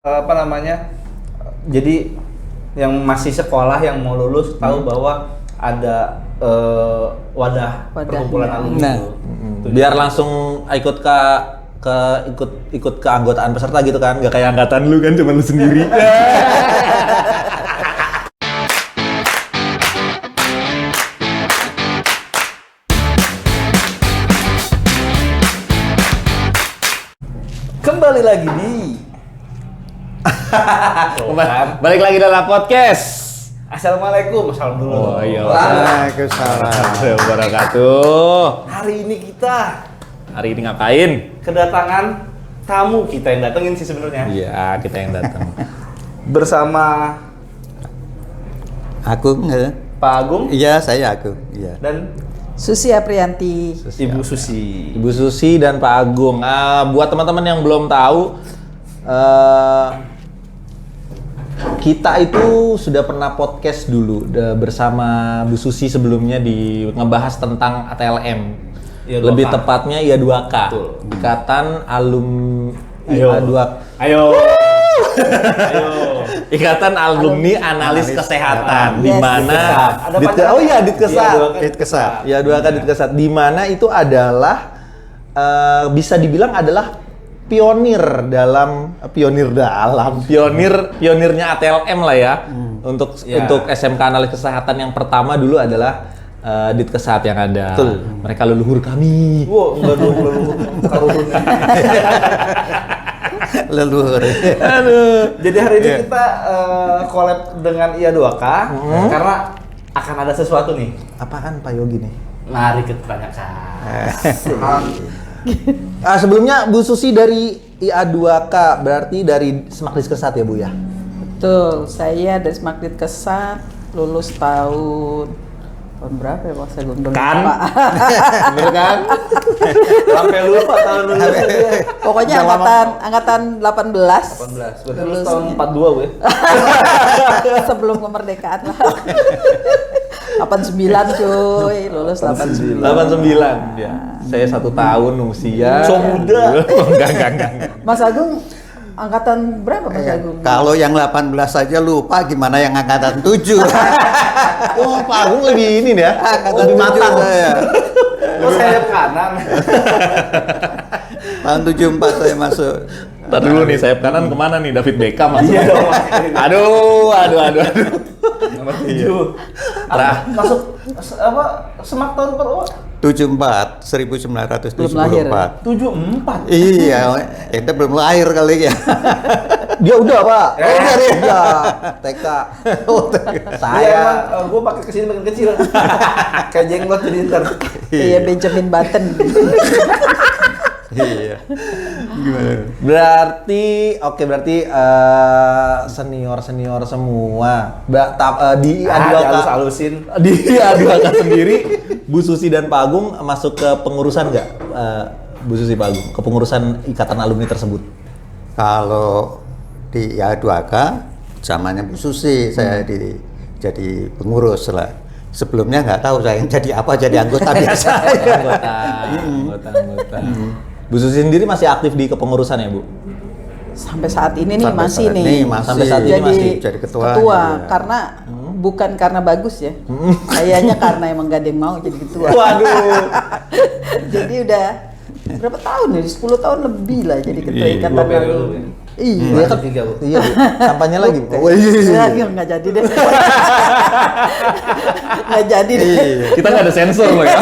apa namanya, jadi yang masih sekolah yang mau lulus tahu bahwa ada wadah perkumpulan alumni Nah, Biar langsung ikut ikut keanggotaan peserta gitu kan, nggak kayak angkatan lu kan cuma lu sendiri. Kembali lagi di Balik lagi dalam podcast. Assalamualaikum, salam dulu. Oh iya. Waalaikumsalam. Wabarakatuh. Hari ini kita Hari ini ngapain? kedatangan tamu, kita yang datengin sih sebenarnya. Iya, kita yang datang. Bersama Aku nggak? Pak Agung Iya, saya aku. Iya. dan Susi Aprianti. Ibu Susi. Ibu Susi dan Pak Agung. Buat teman-teman yang belum tahu, kita itu sudah pernah podcast dulu bersama Bu Susi sebelumnya ngebahas tentang ATLM. IA2K. Lebih tepatnya IA2K. Betul. Ikatan Alumni Ayo. Ayo. Ikatan Alumni Analis Kesehatan, di Yes, mana Ada panjangan. oh iya Ditkesat. Ditkesat. Ya, 2K Ditkesat, di mana itu adalah bisa dibilang adalah pionirnya ATLM lah ya. Untuk Ya. untuk SMK Analis Kesehatan yang pertama dulu adalah Ditkesat yang ada. Betul. Mereka leluhur kami. Wow, enggak dulu karun. Leluhur. Aduh. Jadi hari ini kita collab dengan IA2K karena akan ada sesuatu nih. Apaan Pak Yogi nih? Mari kita tanyakan. Sebelumnya Bu Susi dari IA2K, berarti dari Smakdis Kesat ya Bu ya? Betul, saya dari Smakdit Kesat lulus tahun berapa ya Pak? Saya belum Kan? lupa. Bener kan? Sampai lupa tahun dulu. Pokoknya angkatan 18. 18. Berarti lulus tahun 42 gue. Sebelum kemerdekaan lah. 89 cuy, lulus 89. 89 ya. Saya 1 tahun usia. So muda. Enggak. Mas Agung angkatan berapa Mas Agung? Kalau yang 18 saja lupa, gimana yang angkatan 7? Oh, Pak Agung lebih ini ya. Angkatan Lebih matang. 7 saya. Oh, sayap kanan. Tahun 74 saya masuk. Ntar dulu nih, sayap kanan kemana nih? David Beckham masuk. Iya dong. Aduh. Nomor 7. Masuk apa? Semak tahun berapa? 74, Belum lahir ya? 1974. 74. Iya, kita belum lahir kali ya. Dia udah, Pak. Oh, udah dia. Udah. TK. Saya emang gue pakai kesini makin kecil. Kayak jenglot jadi ntar. Iya, Benjamin Button. Iya. Gimana? Berarti senior semua. Di A2K Halus-halusin. di A2K sendiri, Bu Susi dan Pak Agung masuk ke pengurusan nggak? Bu Susi, Pak Agung, ke pengurusan ikatan alumni tersebut? Kalau di IA2K zamannya Bu Susi saya jadi pengurus lah. Sebelumnya nggak tahu saya jadi apa, jadi anggota biasa. Anggota. Bu Susi sendiri masih aktif di kepengurusan ya, Bu? Sampai saat ini nih Sampai masih saat nih. ini masih. Sampai saat ini jadi masih jadi ketua. karena bukan karena bagus ya. Kayaknya karena emang gak ada yang mau jadi ketua. Waduh. Jadi udah berapa tahun ya? 10 tahun lebih lah jadi ketua Iya, ikatan dua periode, alumni. ya. Iya. Iya, tapi Bu. Iya, Bu. Kampanye lagi, Bu. Oh, Ya, nggak jadi deh. Nggak jadi deh. Kita nggak ada sensor loh ya.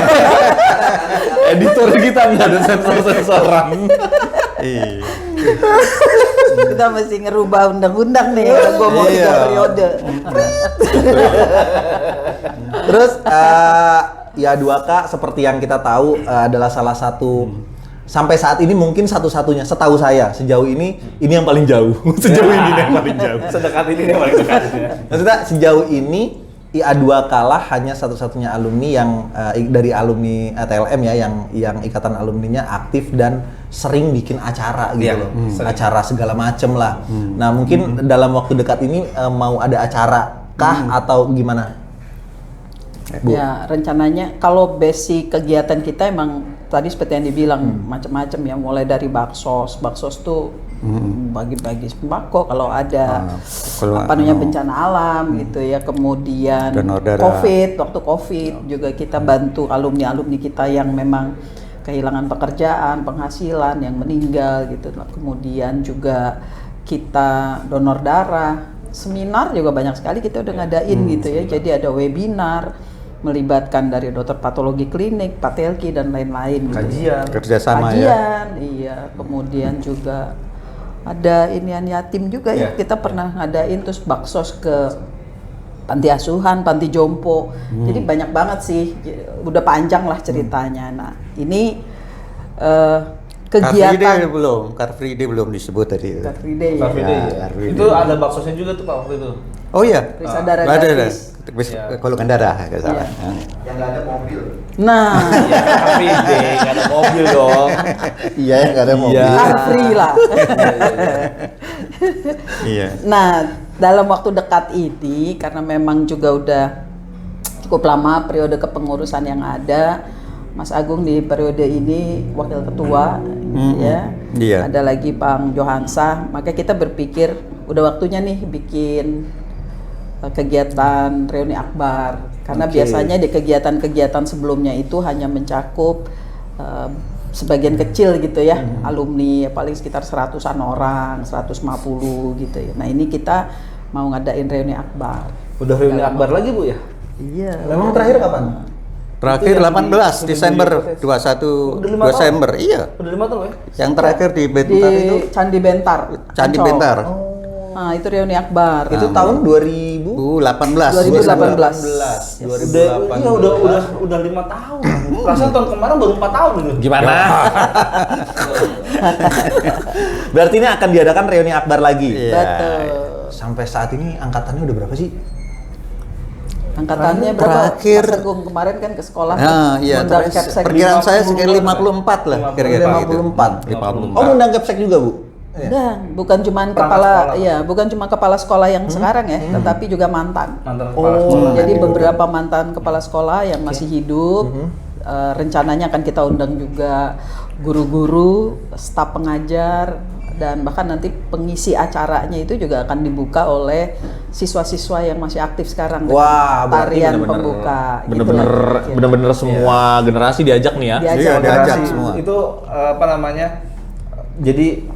Editor kita nggak ada sensor-sensoran. Iya. Kita mesti ngerubah undang-undang nih. Gua mau 3 Iya. periode. Terus ya 2K seperti yang kita tahu adalah salah satu sampai saat ini mungkin satu-satunya setahu saya sejauh ini yang paling jauh. Sejauh ini yang paling jauh. Sedekat ini nih paling dekat. Maksudnya sejauh ini IA2K lah hanya satu-satunya alumni yang dari alumni ATLM ya yang ikatan alumninya aktif dan sering bikin acara gitu Iya, loh. sering. Acara segala macem lah. Nah, mungkin dalam waktu dekat ini mau ada acara kah atau gimana? Bu. Ya, rencananya kalau basic kegiatan kita emang tadi seperti yang dibilang macam-macam ya, mulai dari baksos tuh bagi-bagi sembako kalau ada kalau bencana alam gitu ya, kemudian donor darah. waktu COVID juga kita bantu alumni kita yang memang kehilangan pekerjaan, penghasilan, yang meninggal gitu. Kemudian juga kita donor darah, seminar juga banyak sekali kita udah ngadain gitu ya. Jadi ada webinar melibatkan dari dokter patologi klinik, patelki dan lain-lain gitu. Kajian. Kerjasama ya. Iya. Kemudian juga ada inian yatim juga ya. Kita pernah ngadain terus baksos ke panti asuhan, panti jompo. Jadi banyak banget sih. Udah panjang lah ceritanya. Nah, ini kegiatan Car Free Day belum disebut tadi. Car Free Day ya. Car Free Day, ya. Car Free Itu Day. ada baksosnya juga tuh Pak waktu itu. Oh iya. Periksa darah Ada. gratis. Golongan darah nggak salah. Iya. Yang nggak ada mobil. Nah, Ya, Car Free Day, nggak ada mobil dong. Iya, nggak ada mobil. Car Free lah. Iya. Nah, dalam waktu dekat ini karena memang juga udah cukup lama periode kepengurusan yang ada, Mas Agung di periode ini wakil ketua, ya. Iya. Ada lagi Bang Johansa, maka kita berpikir udah waktunya nih bikin kegiatan reuni akbar. Karena biasanya di kegiatan-kegiatan sebelumnya itu hanya mencakup sebagian kecil gitu ya, alumni paling sekitar 100-an orang, 150 gitu ya. Nah, ini kita mau ngadain reuni akbar. Udah reuni akbar lagi Bu ya? Iya. Memang terakhir kapan? Terakhir Itu yang 18 di- Desember udah 21 5 tahun? Desember. Iya. Udah 5 tahun ya? Yang terakhir di Di Bentar itu Candi Bentar. Candi Ancol. Bentar. Nah, itu reuni akbar. Itu tahun 2000. 2018. 2018. 2018. Udah 5 tahun. Perasaan tahun kemarin baru 4 tahun gitu. Gimana? Berarti ini akan diadakan reuni akbar lagi. Iya. Betul. Sampai saat ini angkatannya udah berapa sih? Angkatannya berapa? Terakhir- Mas Agung kemarin kan ke sekolah. Nah, iya, ngundang terus Kepsek. perkiraan saya sekitar 54 lah kira-kira gitu. 54. 54. Oh, ngundang Kepsek juga, Bu? Udah, bukan cuma Perangkat kepala, sekolah. ya, bukan cuma kepala sekolah yang sekarang ya, tetapi juga mantan. Mantan kepala sekolah. Jadi beberapa mantan kepala sekolah yang masih hidup, rencananya akan kita undang juga guru-guru, staf pengajar, dan bahkan nanti pengisi acaranya itu juga akan dibuka oleh siswa-siswa yang masih aktif sekarang. Wah, berarti tarian bener-bener- pembuka. Bener-bener Gitu lah, kira-kira. bener-bener semua generasi diajak nih ya. Diajak. Iya, diajak Generasi semua. itu apa namanya? Jadi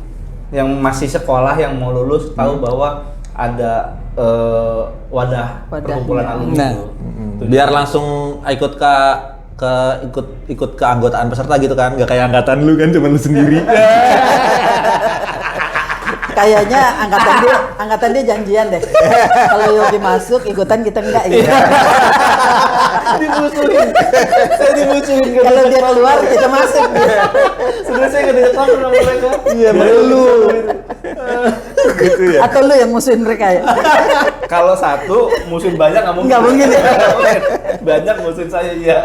yang masih sekolah yang mau lulus tahu bahwa ada wadah Wadahnya. perkumpulan alumni Nah. itu. Biar langsung ikut ikut keanggotaan peserta gitu kan, gak kayak angkatan lu kan cuma lu sendiri. Kayaknya angkatan dia janjian deh. Kalau Yogi masuk ikutan kita enggak ya. Dimusuhin. Saya dimusuhin. Kalau dia keluar kita masuk. Sebenarnya saya nggak diajak sama mereka. Iya, lu. Gitu ya. Atau lu yang musuhin mereka ya? Kalau satu musuhin banyak nggak mungkin. Nggak mungkin ya? Banyak musuhin saya iya.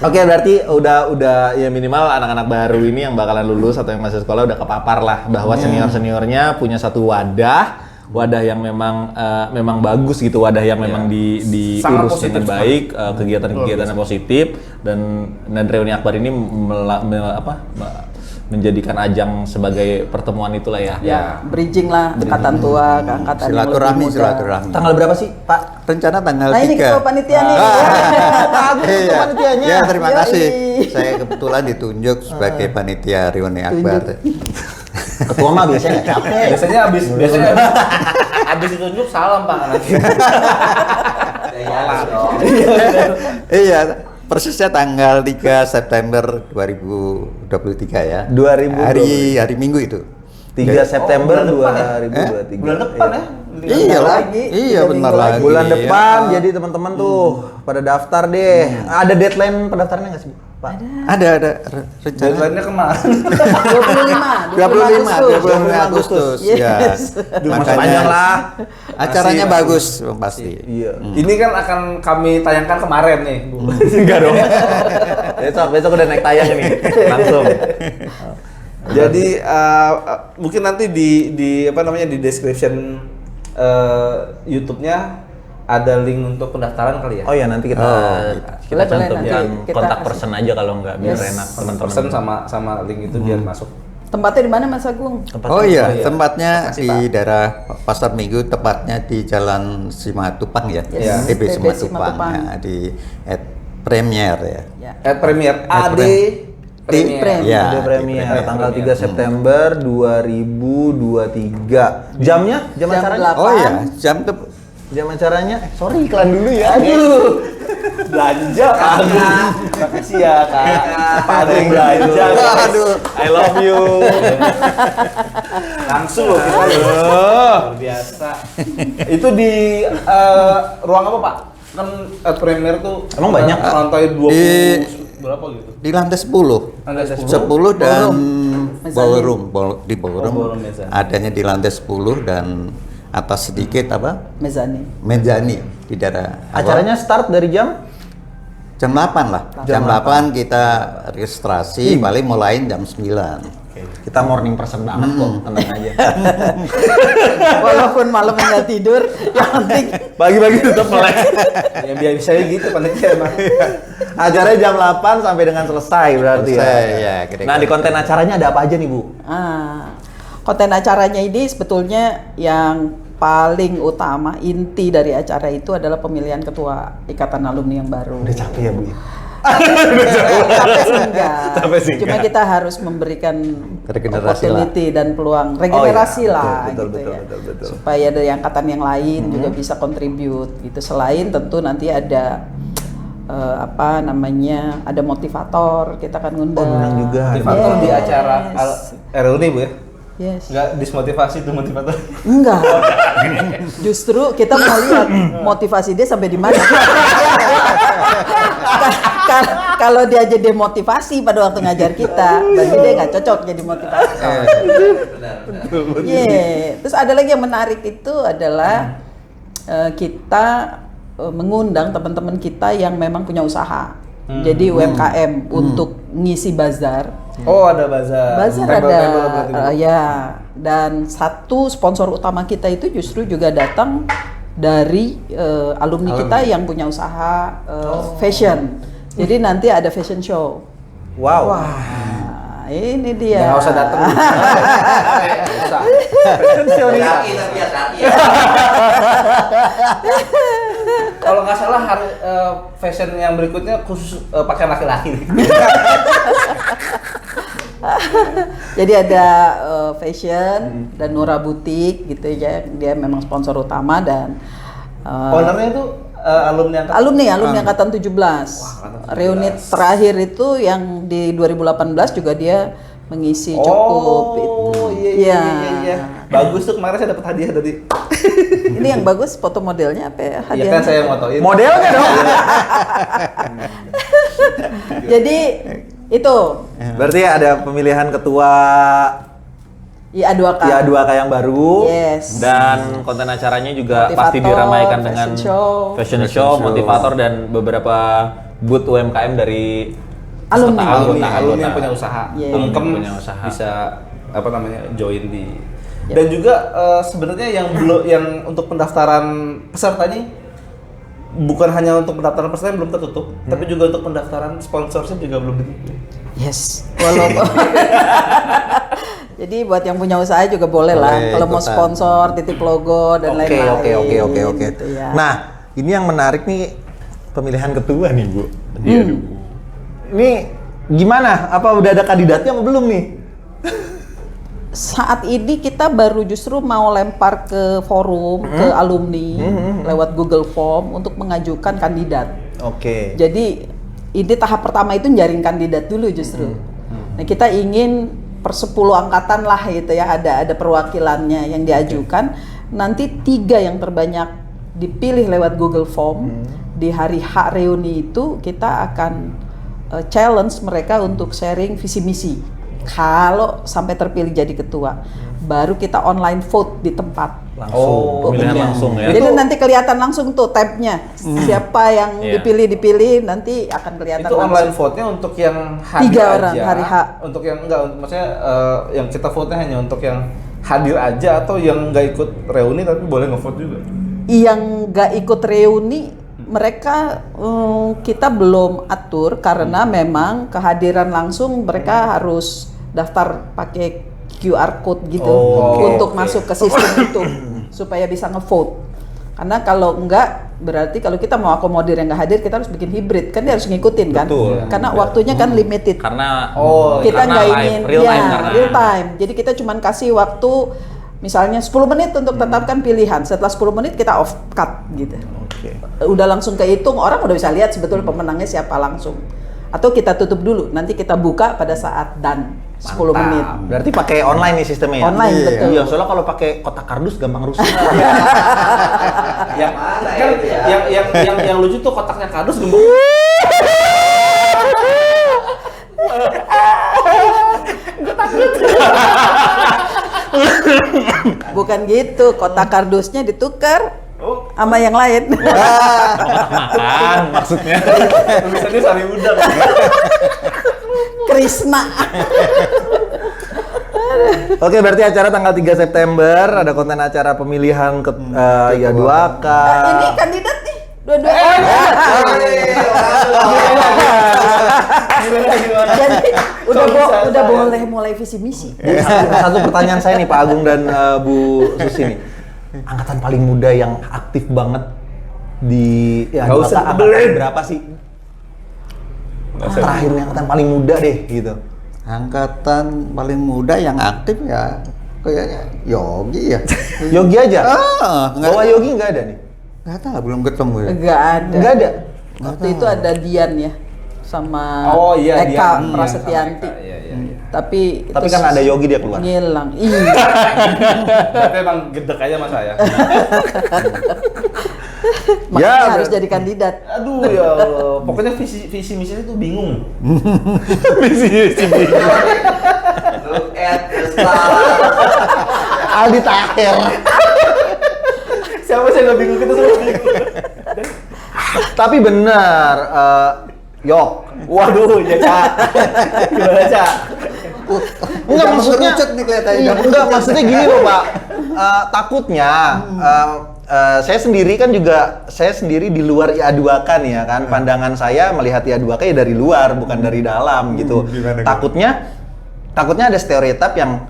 Oke, berarti udah ya minimal anak-anak baru ini yang bakalan lulus atau yang masih sekolah udah kepapar lah bahwa senior-seniornya punya satu wadah yang memang bagus gitu, wadah yang memang Sangat diurus positif dengan baik, kegiatan-kegiatan yang positif, dan reuni akbar ini menjadikan ajang sebagai pertemuan itulah ya. Ya, bridging lah angkatan tua ke angkatan yang lebih Silaturahmi, muda. silaturahmi. Tanggal berapa sih, Pak? Rencana tanggal Nah, ini 3. ketua panitia nih. Iya. panitianya. Ya, terima Yoi. kasih. Saya kebetulan ditunjuk sebagai panitia reuni akbar. Ketua mah biasanya nggak capek. Biasanya abis ditunjuk salam Pak nanti. Iya, persisnya tanggal 3 September 2023 ya. 2023. Hari Minggu itu. 3 September bulan depan ya? 2023. Bulan depan ya? Iya lagi, iya 3 benar minggu lagi. Bulan depan, Ya. jadi teman-teman tuh pada daftar deh. Ada deadline pendaftarannya nggak sih, Pak? Ada rencana. Deadline-nya kemarin. 25 Agustus. Yes. Ya. Masih panjang lah. Acaranya Masih. bagus pasti. Iya. Ini kan akan kami tayangkan kemarin nih, Bu. Enggak dong. Besok udah naik tayang nih. Langsung. Jadi mungkin nanti di apa namanya di description YouTube-nya ada link untuk pendaftaran kali ya. Oh ya, nanti kita kita Boleh, cantumkan nanti kita kontak kasih. person aja kalau nggak biar Yes. enak teman-teman. Pesan sama link itu biar masuk. Tempatnya di mana Mas Agung? Oh iya, iya. tempatnya Makasih, di Pak. daerah Pasar Minggu, tepatnya di Jalan Simatupang ya, Yes. TB TB Simatupang, Simatupang. ya, di Premier ya. Ya. Premier AD Premier. Ya, Ada premier di tanggal 3 September 2023. Jam Jam acaranya? 8. Oh iya, Jam acaranya? Sorry, iklan dulu ya. Aduh. Belanja Pak Agung. Makasih ya Kak. Pak Agung belanja. Aduh. I love you. langsung loh kita luar biasa. Itu di ruang apa Pak? Kan Premier tuh Emang banyak? lantai 20 Di- berapa gitu? di lantai 10. Lantai 10 dan Mezzanine. ballroom, di Oh, ballroom ballroom mezzanine. adanya di lantai 10 dan atas sedikit apa? Mezzanine. Mezzanine di daerah apa? Acaranya start dari jam? jam 8 lah. Jam 8 kita registrasi, paling mulai jam 9. Kita morning person banget kok, tenang aja. Walaupun malam nggak tidur, yang penting Pagi-pagi tetap melek. Ya biasanya gitu panitia emang. Acaranya jam 8 sampai dengan selesai berarti Selesai, ya. ya, kira-kira. Nah, di konten acaranya ada apa aja nih, Bu? konten acaranya ini sebetulnya yang paling utama, inti dari acara itu adalah pemilihan ketua Ikatan Alumni yang baru. Udah capek ya, Bu? Capek sih enggak. Capek sih Cuma enggak. kita harus memberikan Regenerasi opportunity dan peluang regenerasi Oh, iya. lah Betul, gitu betul, ya. betul. Supaya dari angkatan yang lain juga bisa contribute gitu. Selain tentu nanti ada apa namanya? Ada motivator, kita akan ngundang. undang juga. Motivator di Yes. acara reuni Bu ya? Yes. Enggak dismotivasi tuh motivator. Enggak. Justru kita mau lihat motivasi dia sampai di mana. Kalau dia aja demotivasi pada waktu ngajar kita, berarti dia nggak cocok jadi motivator. Yeah. Terus ada lagi yang menarik itu adalah kita mengundang teman-teman kita yang memang punya usaha. Jadi UMKM untuk ngisi bazar. Oh, ada bazar. Bazar Rebel-rebel ada, berarti, Bu. ya. Dan satu sponsor utama kita itu justru juga datang dari alumni kita yang punya usaha fashion. Jadi nanti ada fashion show. Wow. Nah, ini dia. Nggak usah datang. Nggak usah. Kalau nggak salah hari fashion yang berikutnya khusus pakaian laki-laki. Jadi ada fashion dan Nura Butik gitu ya. Dia memang sponsor utama dan Ownernya itu alumni angkatan. alumni angkatan 17. Reuni terakhir itu yang di 2018 juga dia mengisi cukup itu. Oh, iya. Bagus tuh, kemarin saya dapat hadiah tadi. Ini yang bagus foto modelnya apa ya? Iya Hadiahnya? kan saya motoin. Modelnya dong. Jadi itu Berarti ada pemilihan ketua IA2K. IA2K yang baru. Yes. Dan konten acaranya juga Motivator, pasti diramaikan dengan fashion fashion show, motivator dan beberapa booth UMKM dari Alumni. Alumni yang punya usaha. Yeah. Ungkem Punya usaha. bisa apa namanya join di. Dan juga sebenarnya yang belum yang untuk pendaftaran peserta ini bukan hanya untuk pendaftaran peserta yang belum tertutup, tapi juga untuk pendaftaran sponsorship juga belum ditutup. Yes. Walaupun jadi buat yang punya usaha juga boleh lah. Boleh Kalau mau ikutan. sponsor, titip logo dan Oke, lain-lain. oke. Gitu ya. Nah, ini yang menarik nih pemilihan ketua nih, Bu. Hmm. Ini gimana? Apa udah ada kandidatnya apa belum nih? Saat ini kita baru justru mau lempar ke forum, ke alumni lewat Google Form untuk mengajukan kandidat. Oke. Jadi ini tahap pertama itu nyaring kandidat dulu justru. Nah kita ingin per 10 angkatan lah gitu ya, ada perwakilannya yang diajukan. Nanti 3 yang terbanyak dipilih lewat Google Form. Di hari H reuni itu kita akan challenge mereka untuk sharing visi misi. Kalau sampai terpilih jadi ketua, baru kita online vote di tempat. Langsung. Pemilihan Iya. langsung ya. Jadi nanti kelihatan langsung tuh tabnya, siapa yang Iya. dipilih nanti akan kelihatan Itu langsung. online vote-nya untuk yang hadir 3 aja. orang, hari H. Untuk yang enggak, maksudnya yang kita vote-nya hanya untuk yang hadir aja atau yang nggak ikut reuni tapi boleh nge-vote juga. Yang nggak ikut reuni mereka kita belum atur karena memang kehadiran langsung mereka harus daftar pakai QR code gitu untuk masuk ke sistem itu supaya bisa ngevote. Karena kalau enggak, berarti kalau kita mau akomodir yang nggak hadir, kita harus bikin hibrid, kan dia harus ngikutin kan? Betul. Karena waktunya kan limited. Karena Kita karena nggak live, ingin real time karena real time. Jadi kita cuman kasih waktu misalnya 10 menit untuk tetapkan pilihan. Setelah 10 menit kita off cut gitu. Udah langsung kehitung, orang udah bisa lihat sebetulnya pemenangnya siapa langsung. Atau kita tutup dulu, nanti kita buka pada saat done 10 menit. Berarti pakai online nih sistemnya ya? Online, betul. Iya, soalnya kalau pakai kotak kardus gampang rusak. yang kan yang lucu tuh kotaknya kardus gembung. Bukan gitu, kotak kardusnya ditukar sama yang lain. makan maksudnya. Tulisannya sari udang. Krisna. Oke, berarti acara tanggal 3 September ada konten acara pemilihan ke Ya2K. Ini kandidat nih, dua-duanya. Jadi udah boleh mulai visi misi. Jadi satu pertanyaan saya nih Pak Agung dan Bu Susi nih. Angkatan paling muda yang aktif banget di Nggak usah angkatan dibeli. berapa sih? Terakhir nih angkatan paling muda deh gitu. Angkatan paling muda yang aktif ya kayaknya Yogi ya. Yogi aja? Nggak Bawa tahu. Yogi nggak ada nih? Nggak tahu, belum ketemu ya. Enggak ada. Nggak ada? Waktu itu ada Dian ya sama Oh iya, Eka dia Prasetyanti. Iya. Tapi Tapi kan ada Yogi dia keluar. ngilang. Iya. Tapi emang gedek aja sama saya. Makanya harus jadi kandidat. Aduh ya Allah. Pokoknya visi misinya tuh bingung. Look at the star. Aldi Taher. Siapa sih yang gak bingung, kita semua bingung. Tapi benar, Yok. Waduh, ya Cak. Gimana Cak? Enggak, maksudnya mengerucut nih kelihatannya. Iya, enggak, maksudnya gini loh Pak. Takutnya saya sendiri di luar Ya2K nih ya kan. Pandangan saya melihat Ya2K ya dari luar, bukan dari dalam gitu. Takutnya ada stereotip yang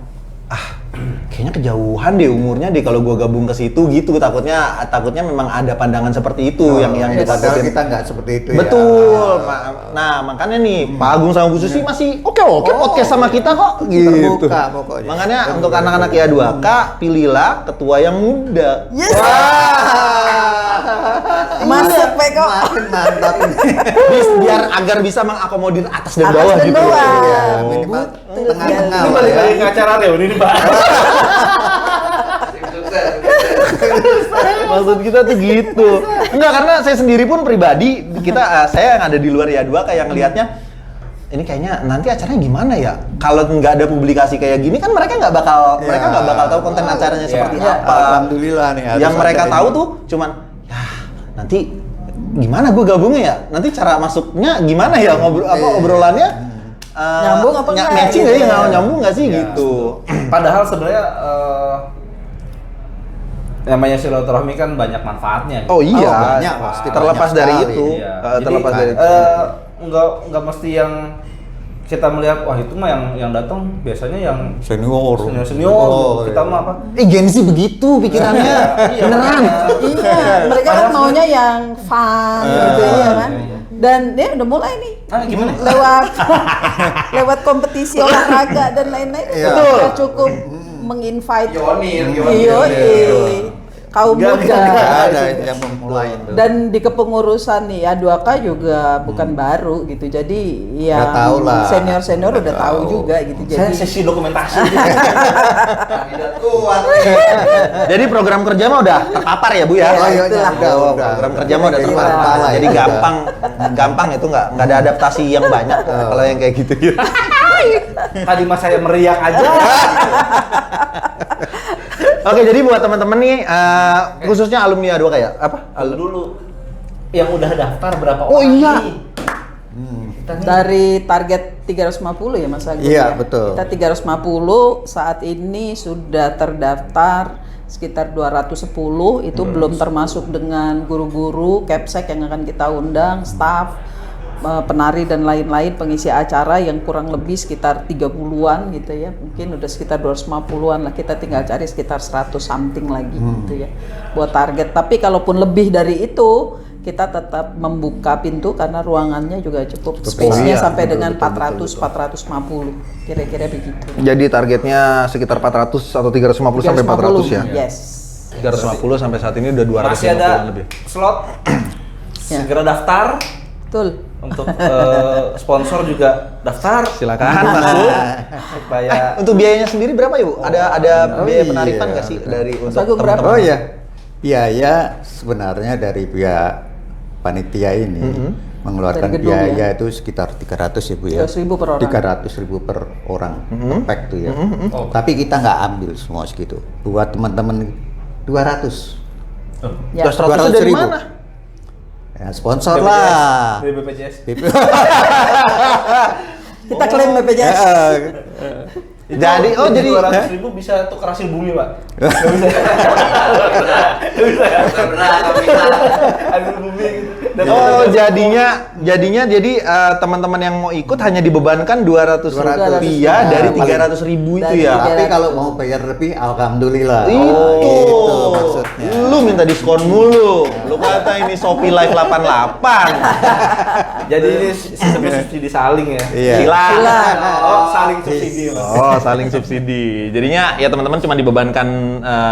kayaknya kejauhan deh umurnya deh kalau gua gabung ke situ gitu. Takutnya memang ada pandangan seperti itu yang padahal ditakutin. kita nggak seperti itu Betul. ya. Nah, makanya nih Pak Agung sama Bu Susi masih oke podcast sama kita kok gitu. Terbuka pokoknya. Makanya untuk anak-anak Ya2K pilihlah ketua yang muda. Yes. Masuk Peko. Makin mantap ini. Agar bisa mengakomodir atas dan Atas bawah dan gitu. bawah. Ya, minimal tengah-tengah Ini lah balik ya. lagi ke acara Reo ini Pak. Maksud kita tuh gitu. Enggak, karena saya sendiri pun pribadi saya yang ada di luar Ya2K yang ngelihatnya ini kayaknya nanti acaranya gimana ya? Kalau nggak ada publikasi kayak gini kan mereka nggak bakal tahu konten acaranya seperti Ya. apa. Alhamdulillah nih. harus Yang mereka ada tahu ini. tuh cuman nanti gimana gue gabungnya ya? Nanti cara masuknya gimana ya obrolannya? Nyambung apa enggak? Matching nggak Gitu. ya? Nyambung nggak sih Ya. gitu? Padahal sebenarnya namanya silaturahmi kan banyak manfaatnya. Oh iya, Oh, banyak, pasti terlepas banyak dari sekali. itu, Iya. terlepas Jadi, dari itu. nggak mesti yang kita melihat wah itu mah yang datang biasanya yang Senior. senior kita mah apa? Gen Z begitu pikirannya, beneran. Iya, mereka kan maunya yang fun gitu ya kan. Dan dia udah mulai nih. Gimana? Lewat kompetisi olahraga dan lain-lain. Iya. Udah cukup menginvite Pionir. kaum Nggak, muda. Nggak ada yang memulai itu. Dan di kepengurusan nih Ya2K juga bukan baru gitu. Jadi ya Udah tahu lah. senior-senior udah Udah tahu tahu. juga gitu. Saya Jadi sesi dokumentasi. Kandidat kuat. Jadi program kerja mah udah terpapar ya Bu ya? Oh iya, itulah. udah. Program kerja mah udah Iya, terpapar. lah, Jadi ya, gampang itu nggak ada adaptasi yang banyak kalau yang kayak gitu. Tadi mas saya meriak aja. Oke, jadi buat teman-teman nih khususnya alumni A2K ya? Apa? Dulu yang udah daftar berapa Oh, orang iya. nih? Kita nih dari target 350 ya Mas Agus Iya, ya? betul. Kita 350, saat ini sudah terdaftar sekitar 210, itu belum termasuk dengan guru-guru, Kepsek yang akan kita undang, staff, penari dan lain-lain, pengisi acara yang kurang lebih sekitar 30-an gitu ya. Mungkin udah sekitar 250-an lah, kita tinggal cari sekitar 100 something lagi gitu ya buat target. Tapi kalaupun lebih dari itu, kita tetap membuka pintu karena ruangannya juga cukup, space-nya sampai dengan 400-450 kira-kira begitu. Jadi targetnya sekitar 400 atau 350 sampai 400 ya? Yes. 350 sampai saat ini udah 250 Masih ada lebih. slot. Ya. Segera daftar. Betul. Untuk sponsor juga daftar. Silakan masuk. Supaya Untuk biayanya sendiri berapa Ibu? Ada biaya penarifan nggak sih dari untuk Agung, berapa? Oh iya, biaya sebenarnya dari pihak panitia ini mengeluarkan Dari gedung, biaya itu sekitar 300 ya Bu ya. 300.000 per orang. 300.000 per orang per pack tuh ya. Tapi kita nggak ambil semua segitu. Buat teman-teman 200. Ya. 200 dari mana? Ya, sponsor lah. Dari BPJS. Kita klaim BPJS. Jadi jadi 200.000 bisa tukar hasil bumi, Pak. Nggak bisa. Benar, nggak bisa. Hasil bumi gitu. Dan jadinya teman-teman yang mau ikut hanya dibebankan 200 rupiah dari 300 ribu itu Dari ya. Tapi kalau mau bayar lebih, alhamdulillah. Itu Gitu maksudnya. Lu minta diskon mulu. Lu kata ini Shopee Live 88. jadi ini sistemnya subsidi saling ya. Iya. Silakan. Oh, saling subsidi, Mas. Oh, saling subsidi. Jadinya ya teman-teman cuma dibebankan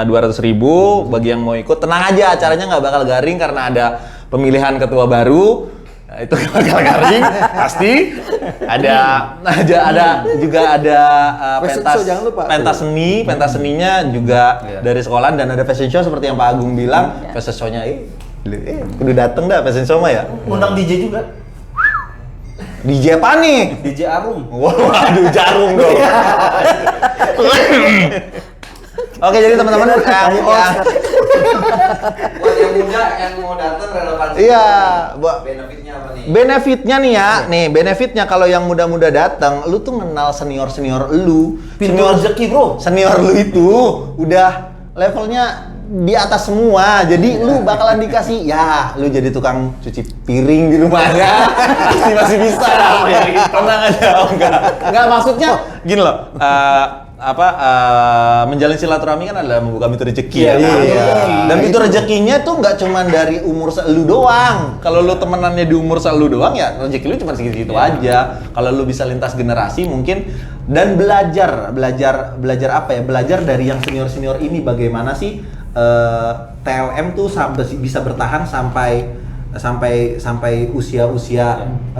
200.000 bagi yang mau ikut. Tenang aja, acaranya nggak bakal garing karena ada pemilihan ketua baru. Nah, itu bakal garing pasti. Ada juga ada Fashion pentas show, jangan lupa. pentas seninya juga dari sekolahan dan ada fashion show seperti yang Pak Agung bilang. Fashion show-nya kudu dateng dah fashion show mah ya. Undang DJ juga. DJ apa nih? DJ Arum. Waduh, jarum dong. Oke, jadi teman-teman Buat yang muda yang mau datang relevansi. Iya, Benefitnya apa nih? benefitnya nih ya, benefitnya kalau yang muda-muda datang, lu tuh kenal senior-senior lu. Pintu rezeki, Bro. Senior lu itu udah levelnya di atas semua. Jadi lu bakalan dikasih ya, lu jadi tukang cuci piring di rumahnya. Pasti masih bisa. Tenang aja, enggak maksudnya gini loh. Menjalin silaturahmi kan adalah membuka pintu rezeki ya. Dan pintu rezekinya tuh nggak cuma dari umur lu doang. Kalau lu temenannya di umur lu doang ya rezeki lu cuma segitu aja. Kalau lu bisa lintas generasi mungkin dan belajar apa ya? Belajar dari yang senior ini bagaimana sih TLM tuh bisa bertahan sampai usia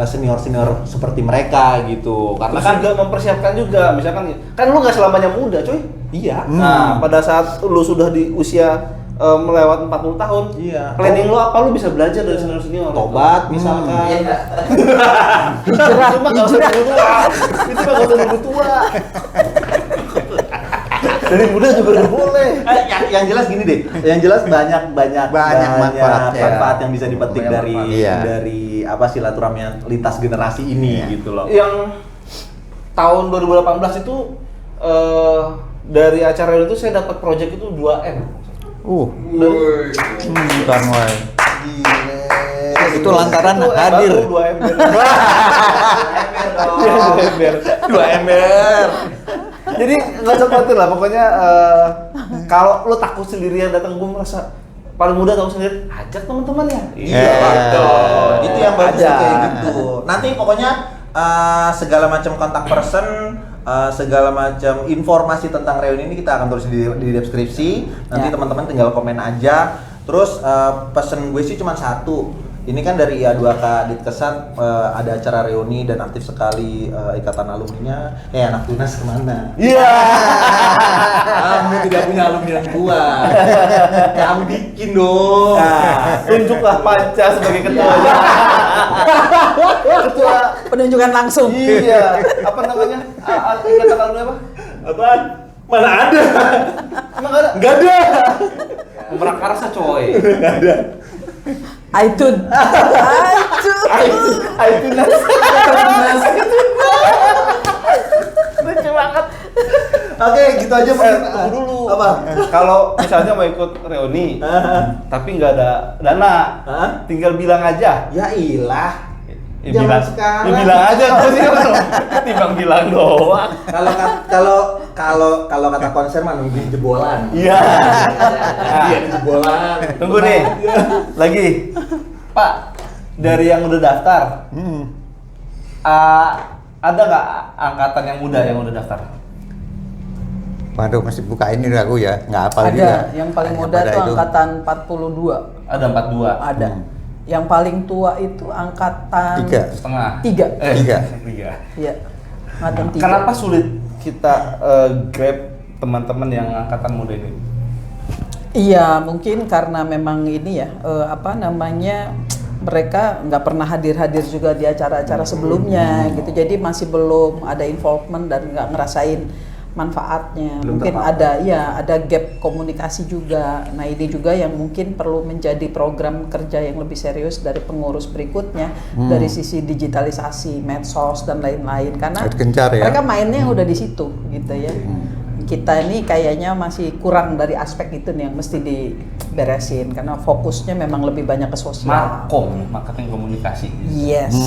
senior seperti mereka gitu. Karena Terus kan juga mempersiapkan juga, misalkan kan lu nggak selamanya muda, cuy. iya. Nah, pada saat lu sudah di usia melewat 40 tahun, Iya. planning lu apa, lu bisa belajar dari senior-senior. Tobat misalkan. Cuma nggak usah nunggu tua. Itu nggak usah nunggu tua. Dari muda juga udah boleh. Yang jelas gini deh, yang jelas banyak manfaat yang bisa dipetik Banyak dari manfaat. Iya. dari silaturahmi lintas generasi ini gitu loh. Yang tahun 2018 itu dari acara itu saya dapat project itu 2M. Bukan wae. Itu lantaran Itu hadir. baru 2M. Dua ember. Jadi nggak usah khawatir lah, pokoknya kalau lo takut sendirian datang, gue merasa paling muda tahu sendiri, ajak teman-temannya. Itu yang bagus Aja. kayak gitu. Nanti pokoknya segala macam kontak person, segala macam informasi tentang reuni ini kita akan tulis di deskripsi. Nanti Ya. teman-teman tinggal komen aja. Terus pesen gue sih cuma satu. Ini kan dari IA2K Ditkesan ada acara reuni dan aktif sekali ikatan alumninya. Anak Tunas kemana? Iya. Kamu tidak punya alumni yang kuat. Kamu bikin dong. Nah, tunjuklah Panca sebagai ketuanya. Ketua. Penunjukan langsung. Iya. Apa namanya? Ikatan alumni apa? Apaan? Mana ada? Emang nggak ada? Nggak ada. Merakarsa coy. Aitun. Aitunas. Lucu banget. Oke, gitu aja mungkin. Tunggu dulu. Apa? Kalau misalnya mau ikut reuni, tapi nggak ada dana, Hah? tinggal bilang aja. Ya ilah. Ya, Zaman bilang, sekarang. ya bilang aja kalau sih timbang bilang doang. Kalau kata konser mah nungguin jebolan. Iya. Iya, jebolan. Tunggu nih. Lagi. Pak, dari yang udah daftar, ada nggak angkatan yang muda yang udah daftar? Waduh, masih buka ini aku ya, nggak hafal Ada, juga. yang paling Hanya muda pada tuh itu. angkatan 42. Ada 42. Ada. Yang paling tua itu angkatan 3. Setengah. 3. Tiga. 3. Iya. Angkatan 3. Kenapa sulit kita grab teman-teman yang angkatan muda ini? Iya, mungkin karena memang ini ya, mereka nggak pernah hadir-hadir juga di acara-acara sebelumnya gitu. Jadi masih belum ada involvement dan nggak ngerasain manfaatnya. Belum Mungkin terpapar. ada gap komunikasi juga. Nah, ini juga yang mungkin perlu menjadi program kerja yang lebih serius dari pengurus berikutnya dari sisi digitalisasi, medsos dan lain-lain. Karena Harus gencar ya. mereka mainnya udah di situ gitu ya. Kita ini kayaknya masih kurang dari aspek itu nih yang mesti diberesin karena fokusnya memang lebih banyak ke sosial. Marketing komunikasi. Yes.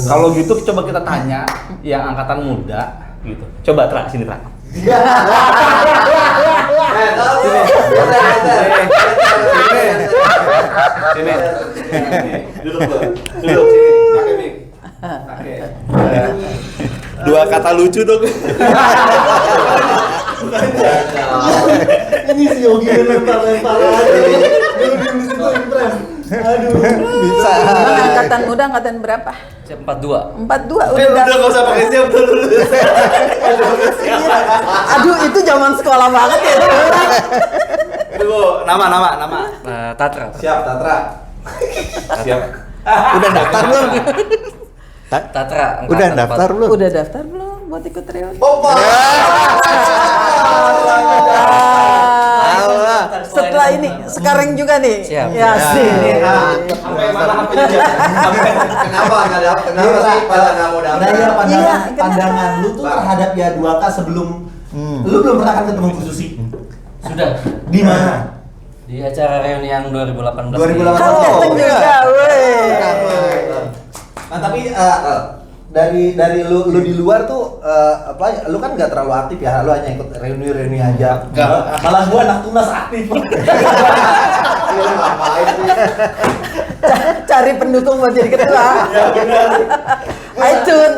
Kalau gitu coba kita tanya yang angkatan muda gitu. Coba Tra, sini Tra. Sini. Duduk sini. Pakai mic. Pakai. Dua kata lucu dong. Ini si Yogi lempar-lempar aja. Dulu di situ imprem. Aduh, bisa. Emang angkatan muda angkatan berapa? Siap 42. 42 Udah nggak usah pakai siap dulu. Aduh, itu zaman sekolah banget ya. Tunggu, nama. Tatra. Siap, Tatra. Siap. Udah daftar belum? Tatra. Udah daftar belum? Udah daftar belum buat ikut reuni? Opa. Setelah ini, sekarang juga nih. Siap. Ya sih. Sampai mana HP-nya? Kenapa sih pada nggak mau daftar? Nah, ya Iya, pandangan lu tuh terhadap ya 2K sebelum lu belum pernah kan ketemu Bu Susi? Sudah. Di mana? Di acara reuni yang 2018. 2018. Kan datang juga, weh. Nah, tapi dari lu di luar tuh apa lu kan nggak terlalu aktif ya, lu hanya ikut reuni aja. Malah gua anak tunas aktif. Ngapain sih? Cari pendukung buat jadi ketua. iTunes.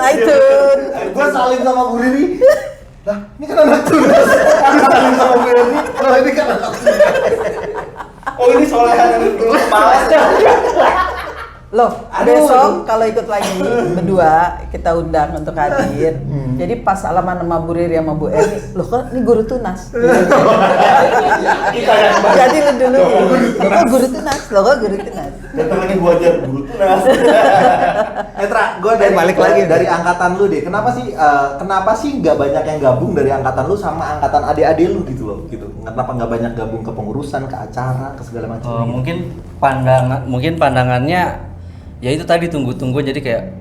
Gua saling sama Bu Riri. Lah, ini kan anak tunas. Gua saling sama Bu Riri. Kalau ini kan anak tunas. Oh, ini solehan yang dulu kepala. Loh, Aduh. besok kalau ikut lagi berdua kita undang untuk hadir. Jadi pas salaman sama Bu Riri sama Bu Eni, loh kan ini guru tunas. Jadi lu dulu, kok guru tunas, lo kok guru tunas. Datang lagi gua ajar guru tunas. Tra, gue balik lagi dari angkatan lu deh. Kenapa sih nggak banyak yang gabung dari angkatan lu sama angkatan adik-adik lu gitu loh, gitu. Kenapa nggak banyak gabung ke pengurusan, ke acara, ke segala macam? Mungkin pandangannya ya itu tadi tunggu-tunggu jadi kayak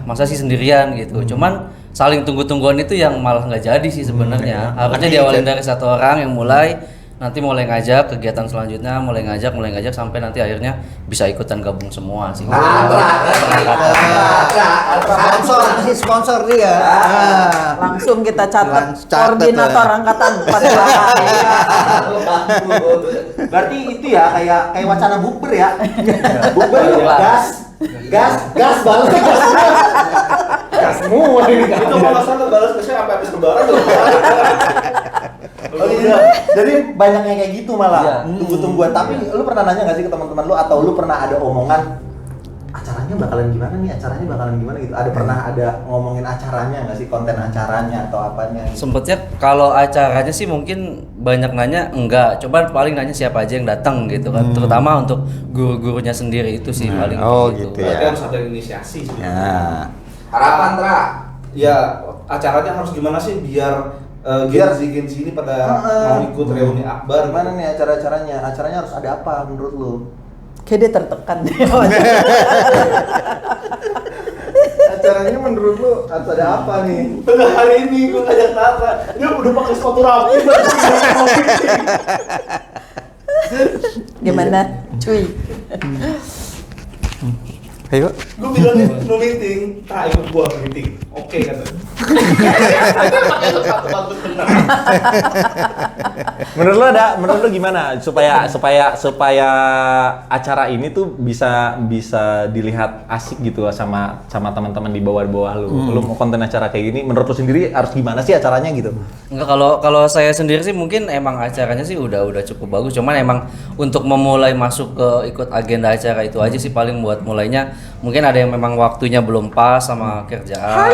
masa sih sendirian gitu. Cuman saling tunggu-tungguan itu yang malah nggak jadi sih sebenarnya. Harusnya diawalin dari satu orang yang mulai ngajak kegiatan selanjutnya, mulai ngajak sampai nanti akhirnya bisa ikutan gabung semua sih. Sponsor dia. Langsung kita catat Catat koordinator ya. angkatan 48. Berarti itu ya kayak wacana bukber ya. Bukber gas balas gas semua ini. Itu kalau nggak salah balas ke saya sampai habis lebaran. Oh, jadi banyak yang kayak gitu malah Iya. tunggu-tungguan. Tapi lu pernah nanya nggak sih ke teman-teman lu atau lu pernah ada omongan acaranya bakalan gimana nih, acaranya bakalan gimana gitu? Pernah ada ngomongin acaranya nggak sih, konten acaranya atau apanya? Gitu? Sempetnya kalau acaranya sih mungkin banyak nanya enggak, coba paling nanya siapa aja yang datang gitu kan. Terutama untuk guru-gurunya sendiri itu sih paling gitu ya. Berarti harus ada inisiasi sih. Ya. Harapan Tra. Ya, acaranya harus gimana sih biar Gen Z ini pada mau ikut reuni akbar? Gimana nih acaranya? Acaranya harus ada apa menurut lu? Kayak dia tertekan deh. Acaranya menurut lu harus ada apa nih? Tengah hari ini gue ngajak Tatra, dia udah pakai sepatu rapi. Gimana, cuy? Ayo. Gue bilangnya no meeting, tak ikut gua meeting. Oke kata. Menurut lo gimana supaya acara ini tuh bisa dilihat asik gitu sama teman-teman di bawah lu. Lu mau konten acara kayak gini, menurut lo sendiri harus gimana sih acaranya gitu? Enggak, kalau saya sendiri sih mungkin emang acaranya sih udah cukup bagus, cuman emang untuk memulai masuk ke ikut agenda acara itu aja sih paling buat mulainya mungkin ada yang memang waktunya belum pas sama kerjaan.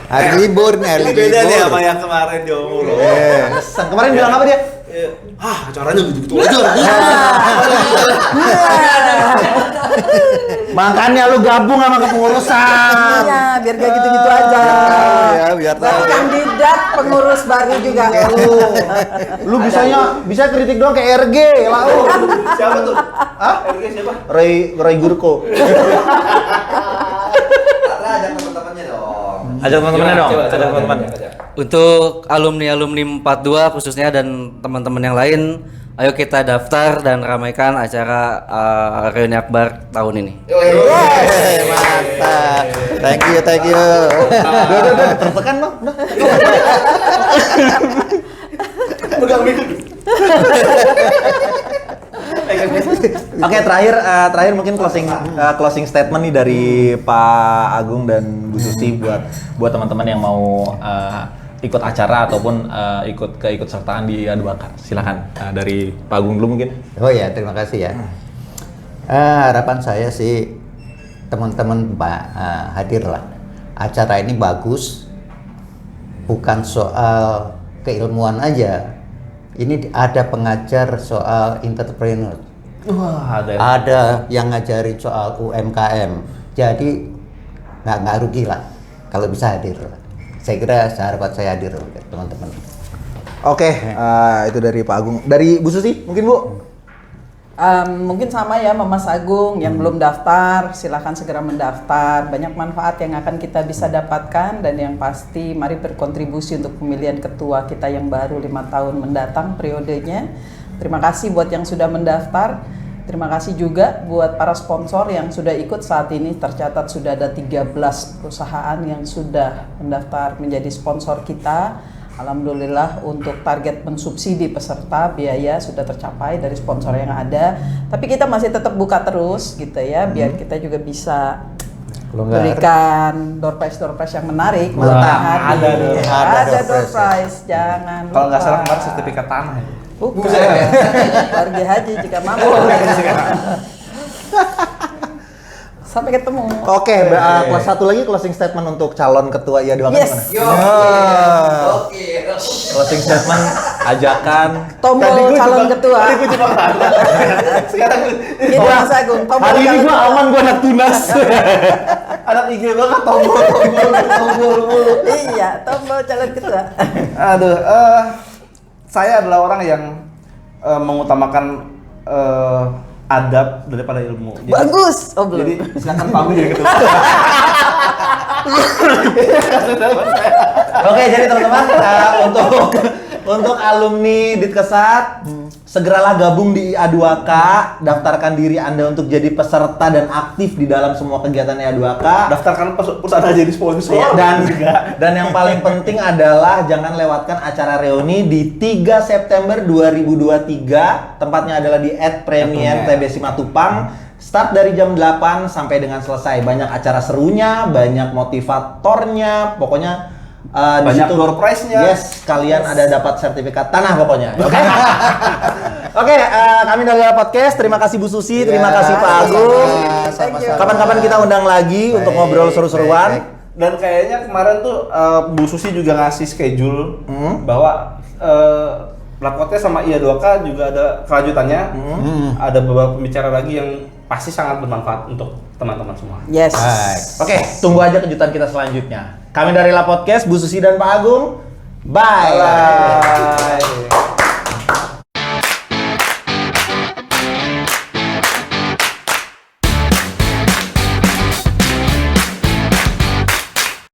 Hari libur nih, hari Ini libur. beda nih sama yang kemarin diomongin. Kemarin bilang apa dia? Acaranya gitu-gitu aja. Makanya lu gabung sama kepengurusan. Iya, biar gak gitu-gitu aja. Ya, biar tahu. Baru kandidat pengurus baru juga. Lu bisa kritik doang ke RG, lau. Siapa tuh? RG siapa? Roy Gurko. Karena ajak teman-temannya dong. Ajak teman-temannya dong. Ajak teman-teman. Untuk alumni 42 khususnya dan teman-teman yang lain, ayo kita daftar dan ramaikan acara reuni akbar tahun ini. Mantap. Thank you. Udah, tertekan bang. Pegang mic. Oke, terakhir mungkin closing statement nih dari Pak Agung dan Bu Susi buat teman-teman yang mau ikut acara ataupun ikut sertaan di A2K. Silakan dari Pak Agung dulu mungkin. Oh ya, terima kasih ya. Harapan saya sih teman-teman hadirlah. Acara ini bagus, bukan soal keilmuan aja. Ini ada pengajar soal entrepreneur. Wah, Ada yang ngajarin soal UMKM. Jadi nggak rugi lah kalau bisa hadir. Saya kira harapan saya hadir teman-teman. Oke, itu dari Pak Agung. Dari Bu Susi mungkin Bu? Mungkin sama ya sama Mas Agung yang belum daftar, silakan segera mendaftar. Banyak manfaat yang akan kita bisa dapatkan dan yang pasti mari berkontribusi untuk pemilihan ketua kita yang baru 5 tahun mendatang periodenya. Terima kasih buat yang sudah mendaftar. Terima kasih juga buat para sponsor yang sudah ikut. Saat ini tercatat sudah ada 13 perusahaan yang sudah mendaftar menjadi sponsor kita. Alhamdulillah untuk target mensubsidi peserta biaya sudah tercapai dari sponsor yang ada. Tapi kita masih tetap buka terus gitu ya, biar kita juga bisa berikan door prize yang menarik. Ada door prize, jangan lupa. Kalau nggak salah kemarin sertifikat tanah ya. Bukan. Pergi haji jika mampu. Sampai ketemu. Oke, satu lagi closing statement untuk calon ketua IA2K Yes. gimana? Oke. Closing statement, ajakan. Tombol calon ketua. Sekarang Gitu Mas Agung. Tombol Hari ini calon gua aman, gua anak tunas. anak IG banget tombol mulu. Iya, tombol calon ketua. Aduh, saya adalah orang yang mengutamakan adab daripada ilmu. Bagus. Oh belum. Jadi silakan Pak Agung jadi ketua. Oke, jadi teman-teman untuk alumni Ditkesat segeralah gabung di IA2K, daftarkan diri Anda untuk jadi peserta dan aktif di dalam semua kegiatan IA2K. Daftarkan perusahaan jadi sponsor. Iya, dan yang paling penting adalah jangan lewatkan acara reuni di 3 September 2023. Tempatnya adalah di @premier TB Simatupang. Start dari jam 8 sampai dengan selesai. Banyak acara serunya, banyak motivatornya, pokoknya di Banyak situ door prize-nya. Yes, kalian ada dapat sertifikat tanah pokoknya. Oke. Oke, kami dari podcast. Terima kasih Bu Susi, terima kasih Pak Agung. Kapan-kapan kita undang lagi untuk ngobrol seru-seruan. Dan kayaknya kemarin tuh Bu Susi juga ngasih schedule bahwa Lapotnya sama IA2K juga ada kelanjutannya. Ada beberapa pembicara lagi yang pasti sangat bermanfaat untuk teman-teman semua. Yes. Oke, tunggu aja kejutan kita selanjutnya. Kami dari La Podcast, Bu Susi dan Pak Agung. Bye. Bye.